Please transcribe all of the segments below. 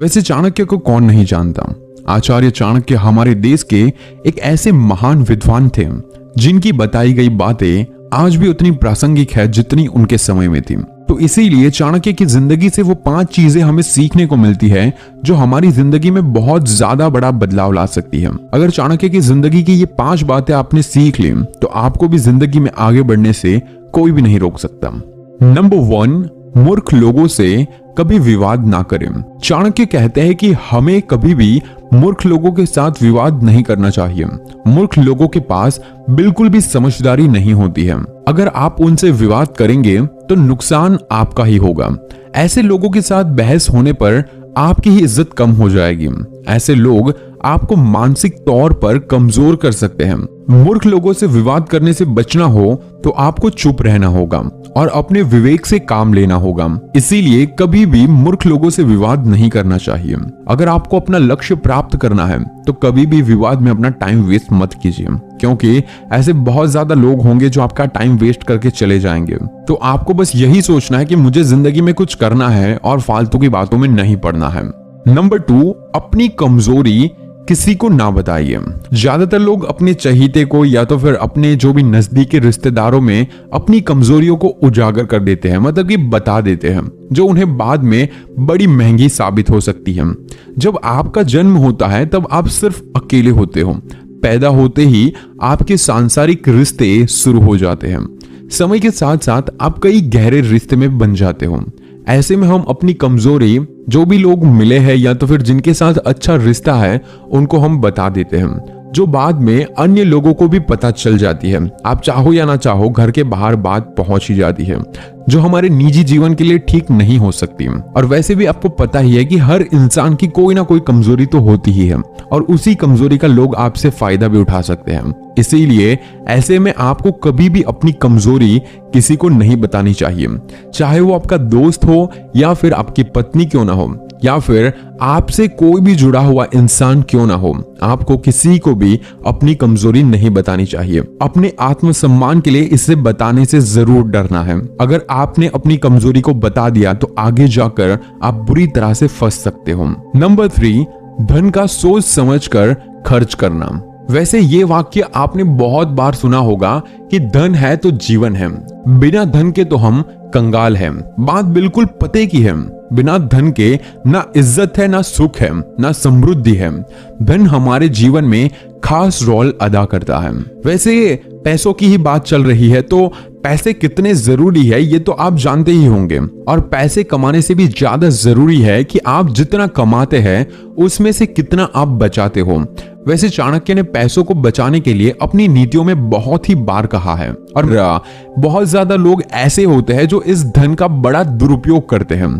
वैसे चाणक्य को कौन नहीं जानता। आचार्य चाणक्य हमारे देश के एक ऐसे महान विद्वान थे जिनकी बताई गई बातें आज भी उतनी प्रासंगिक है जितनी उनके समय में थी। तो इसीलिए चाणक्य की जिंदगी से वो 5 चीजें हमें सीखने को मिलती है जो हमारी जिंदगी में बहुत ज्यादा बड़ा बदलाव ला सकती है। अगर चाणक्य की जिंदगी की ये 5 बातें आपने सीख ली तो आपको भी जिंदगी में आगे बढ़ने से कोई भी नहीं रोक सकता। नंबर 1, मूर्ख लोगों से कभी विवाद ना करें। चाणक्य कहते हैं कि हमें कभी भी मूर्ख लोगों के साथ विवाद नहीं करना चाहिए। मूर्ख लोगों के पास बिल्कुल भी समझदारी नहीं होती है। अगर आप उनसे विवाद करेंगे तो नुकसान आपका ही होगा। ऐसे लोगों के साथ बहस होने पर आपकी ही इज्जत कम हो जाएगी। ऐसे लोग आपको मानसिक तौर पर कमजोर कर सकते हैं। मूर्ख लोगों से विवाद करने से बचना हो तो आपको चुप रहना होगा और अपने विवेक से काम लेना होगा। इसीलिए कभी भी मूर्ख लोगों से विवाद नहीं करना चाहिए। अगर आपको अपना लक्ष्य प्राप्त करना है तो कभी भी विवाद में अपना टाइम वेस्ट मत कीजिए, क्योंकि ऐसे बहुत ज्यादा लोग होंगे जो आपका टाइम वेस्ट करके चले जाएंगे। तो आपको बस यही सोचना है कि मुझे जिंदगी में कुछ करना है और फालतू की बातों में नहीं पड़ना है। नंबर 2, अपनी कमजोरी किसी को ना बताइए। ज्यादातर लोग अपने चहीते को या तो फिर अपने जो भी नजदीकी रिश्तेदारों में अपनी कमजोरियों को उजागर कर देते हैं, मतलब कि बता देते हैं, जो उन्हें बाद में बड़ी महंगी साबित हो सकती है। जब आपका जन्म होता है तब आप सिर्फ अकेले होते हो। पैदा होते ही आपके सांसारिक रिश्ते शुरू हो जाते हैं। समय के साथ साथ आप कई गहरे रिश्ते में बन जाते हो। ऐसे में हम अपनी कमजोरी जो भी लोग मिले हैं या तो फिर जिनके साथ अच्छा रिश्ता है उनको हम बता देते हैं, जो बाद में अन्य लोगों को भी पता चल जाती है। आप चाहो या ना चाहो घर के बाहर बात पहुंच ही जाती है, जो हमारे निजी जीवन के लिए ठीक नहीं हो सकती। और वैसे भी आपको पता ही है कि हर इंसान की कोई ना कोई कमजोरी तो होती ही है और उसी कमजोरी का लोग आपसे फायदा भी उठा सकते हैं। इसीलिए ऐसे में आपको कभी भी अपनी कमजोरी किसी को नहीं बतानी चाहिए, चाहे वो आपका दोस्त हो या फिर आपकी पत्नी क्यों ना हो या फिर आपसे कोई भी जुड़ा हुआ इंसान क्यों ना हो। आपको किसी को भी अपनी कमजोरी नहीं बतानी चाहिए। अपने आत्मसम्मान के लिए इसे बताने से जरूर डरना है। अगर आपने अपनी कमजोरी को बता दिया तो आगे जाकर आप बुरी तरह से फंस सकते हो। नंबर 3, धन का सोच समझकर खर्च करना। वैसे ये वाक्य आपने बहुत बार सुना होगा कि धन है तो जीवन है, बिना धन के तो हम कंगाल हैं। बात बिल्कुल पते की है। बिना धन के ना इज्जत है, ना सुख है, ना समृद्धि है। धन हमारे जीवन में खास रोल अदा करता है। वैसे पैसों की ही बात चल रही है तो पैसे कितने जरूरी है ये तो आप जानते ही होंगे, और पैसे कमाने से भी ज्यादा जरूरी है कि आप जितना कमाते हैं उसमें से कितना आप बचाते हो। वैसे चाणक्य ने पैसों को बचाने के लिए अपनी नीतियों में बहुत ही बार कहा है, और बहुत ज्यादा लोग ऐसे होते हैं जो इस धन का बड़ा दुरुपयोग करते हैं।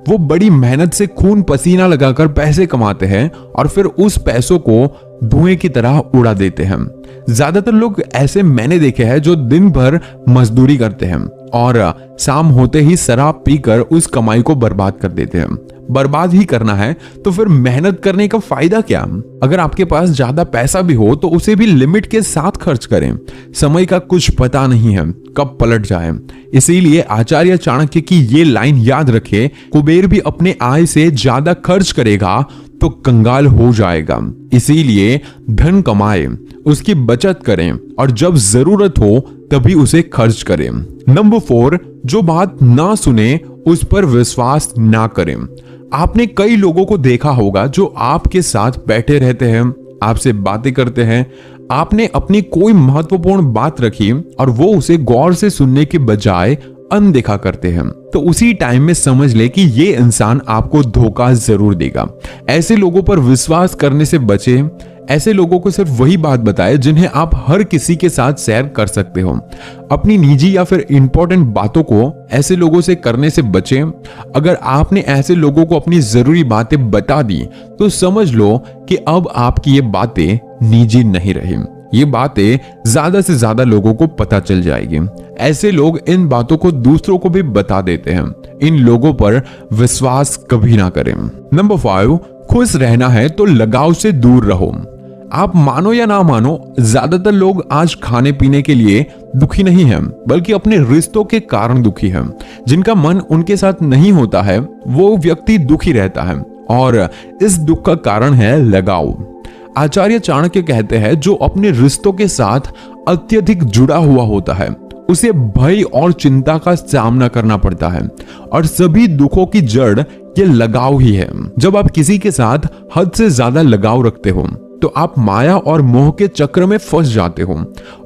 वो बड़ी मेहनत से खून पसीना लगाकर पैसे कमाते हैं और फिर उस पैसों को धुएं की तरह उड़ा देते हैं। ज्यादातर लोग ऐसे मैंने देखे हैं जो दिन भर मजदूरी करते हैं और शाम होते ही शराब पीकर उस कमाई को बर्बाद कर देते हैं। बर्बाद ही करना है तो फिर मेहनत करने का फायदा क्या? अगर आपके पास ज्यादा पैसा भी हो तो उसे भी लिमिट के साथ खर्च करें। समय का कुछ पता नहीं है कब पलट जाए। इसीलिए आचार्य चाणक्य की ये लाइन याद रखें, कुबेर भी अपने आय से ज्यादा खर्च करेगा तो कंगाल हो जाएगा। इसीलिए धन कमाए, उसकी बचत करें और जब जरूरत हो तभी उसे खर्च करें। नंबर 4, जो बात ना सुने उस पर विश्वास ना करें। आपने कई लोगों को देखा होगा जो आपके साथ बैठे रहते हैं, आपसे बातें करते हैं, आपने अपनी कोई महत्वपूर्ण बात रखी और वो उसे गौर से सुनने के बजाय अनदेखा करते हैं, तो उसी टाइम में समझ ले कि ये इंसान आपको धोखा जरूर देगा। ऐसे लोगों पर विश्वास करने से बचे। ऐसे लोगों को सिर्फ वही बात बताए जिन्हें आप हर किसी के साथ शेयर कर सकते हो। अपनी निजी या फिर इंपॉर्टेंट बातों को ऐसे लोगों से करने से बचें। अगर आपने ऐसे लोगों को अपनी जरूरी बातें बता दी तो समझ लो कि अब आपकी ये बातें निजी नहीं रही। ये बातें ज्यादा से ज्यादा लोगों को पता चल जाएगी। ऐसे लोग इन बातों को दूसरों को भी बता देते हैं। इन लोगों पर विश्वास कभी ना करें। नंबर 5, खुश रहना है तो लगाव से दूर रहो। आप मानो या ना मानो, ज्यादातर लोग आज खाने पीने के लिए दुखी नहीं हैं, बल्कि अपने रिश्तों के कारण दुखी हैं। जिनका मन उनके साथ नहीं होता है वो व्यक्ति दुखी रहता है और इस दुख का कारण है लगाव। आचार्य चाणक्य कहते हैं जो अपने रिश्तों के साथ अत्यधिक जुड़ा हुआ होता है उसे भय और चिंता का सामना करना पड़ता है, और सभी दुखों की जड़ ये लगाव ही है। जब आप किसी के साथ हद से ज्यादा लगाव रखते हो तो आप माया और मोह के चक्र में फंस जाते हो,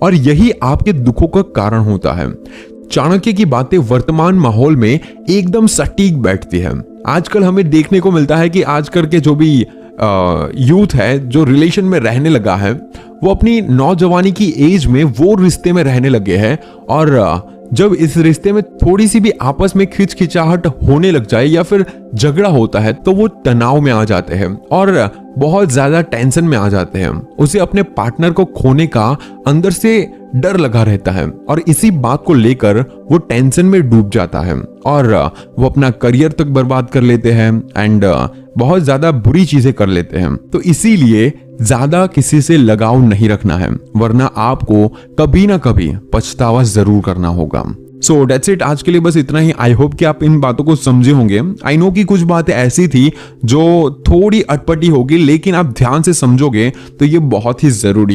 और यही आपके दुखों का कारण होता है। चाणक्य की बातें वर्तमान माहौल में एकदम सटीक बैठती है। आजकल हमें देखने को मिलता है कि आजकल के जो भी यूथ है जो रिलेशन में रहने लगा है वो अपनी नौजवानी की एज में वो रिश्ते में रहने लगे हैं, और जब इस रिश्ते में थोड़ी सी भी आपस में खिंचाहट होने लग जाए या फिर झगड़ा होता है तो वो तनाव में आ जाते हैं और बहुत ज्यादा टेंशन में आ जाते हैं। उसे अपने पार्टनर को खोने का अंदर से डर लगा रहता है, और इसी बात को लेकर वो टेंशन में डूब जाता है और वो अपना करियर तक बर्बाद कर लेते हैं एंड बहुत ज्यादा बुरी चीजें कर लेते हैं। तो इसीलिए ज्यादा किसी से लगाव नहीं रखना है, वरना आपको कभी ना कभी पछतावा जरूर करना होगा। सो डेट्स इट, आज के लिए बस इतना ही। आई होप कि आप इन बातों को समझे होंगे। आई नो कि कुछ बातें ऐसी थी जो थोड़ी अटपटी होगी, लेकिन आप ध्यान से समझोगे तो ये बहुत ही जरूरी